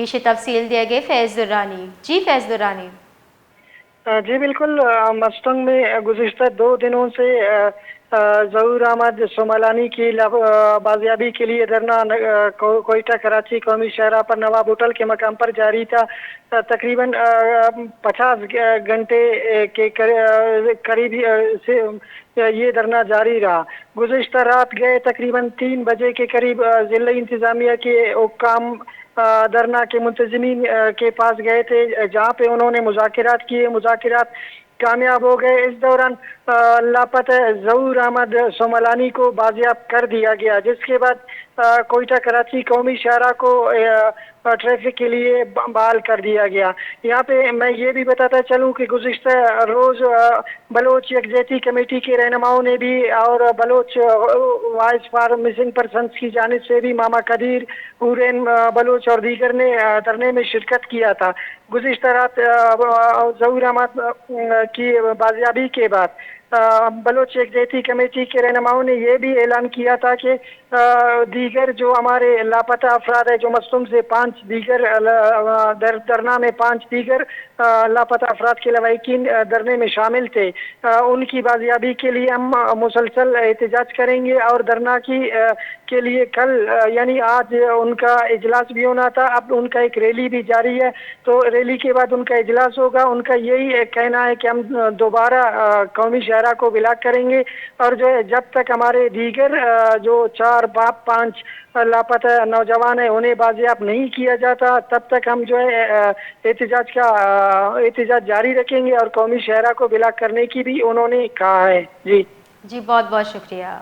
کی تفصیل دے گئے فیض درانی۔ جی فیض درانی۔ جی بالکل، مستنگ میں گزشتہ 2 دنوں سے ظہور احمد سوملانی کی بازیابی کے لیے دھرنا کوئٹہ کراچی قومی شاہراہ پر نواب ہوٹل کے مقام پر جاری تھا۔ تقریباً 50 گھنٹے کے قریب سے یہ دھرنا جاری رہا۔ گزشتہ رات گئے تقریباً 3 بجے کے قریب ضلع انتظامیہ کے حکام دھرنا کے منتظمین کے پاس گئے تھے، جہاں پہ انہوں نے مذاکرات کیے۔ مذاکرات کامیاب ہو گئے۔ اس دوران لاپتہ ظہور احمد سوملانی کو بازیاب کر دیا گیا، جس کے بعد کوئٹہ کراچی قومی شاہراہ کو ٹریفک کے لیے بحال کر دیا گیا۔ یہاں پہ میں یہ بھی بتاتا چلوں کہ گزشتہ روز بلوچ یکجہتی کمیٹی کے رہنماؤں نے بھی اور Baloch voice for missing persons کی جانب سے بھی ماما قدیر، حورین بلوچ اور دیگر نے دھرنے میں شرکت کیا تھا۔ گزشتہ رات ظہور احمد کی بازیابی کے بعد بلوچ یکجہتی کمیٹی کے رہنماؤں نے یہ بھی اعلان کیا تھا کہ دیگر جو ہمارے لاپتہ افراد ہیں، جو مستنگ سے 5 دیگر دھرنا میں 5 دیگر لاپتہ افراد کے لواحقین دھرنے میں شامل تھے، ان کی بازیابی کے لیے ہم مسلسل احتجاج کریں گے اور دھرنا کے لیے کل یعنی آج ان کا اجلاس بھی ہونا تھا۔ اب ان کا ایک ریلی بھی جاری ہے، تو ریلی کے بعد ان کا اجلاس ہوگا۔ ان کا یہی کہنا ہے کہ ہم دوبارہ قومی شاہراہ کو بلاک کریں گے، اور جو ہے جب تک ہمارے دیگر جو 4-5 لاپتہ نوجوان ہیں انہیں بازیاب نہیں کیا جاتا، تب تک ہم جو ہے احتجاج جاری رکھیں گے، اور قومی شاہراہ کو بلاک کرنے کی بھی انہوں نے کہا ہے۔ جی بہت بہت شکریہ۔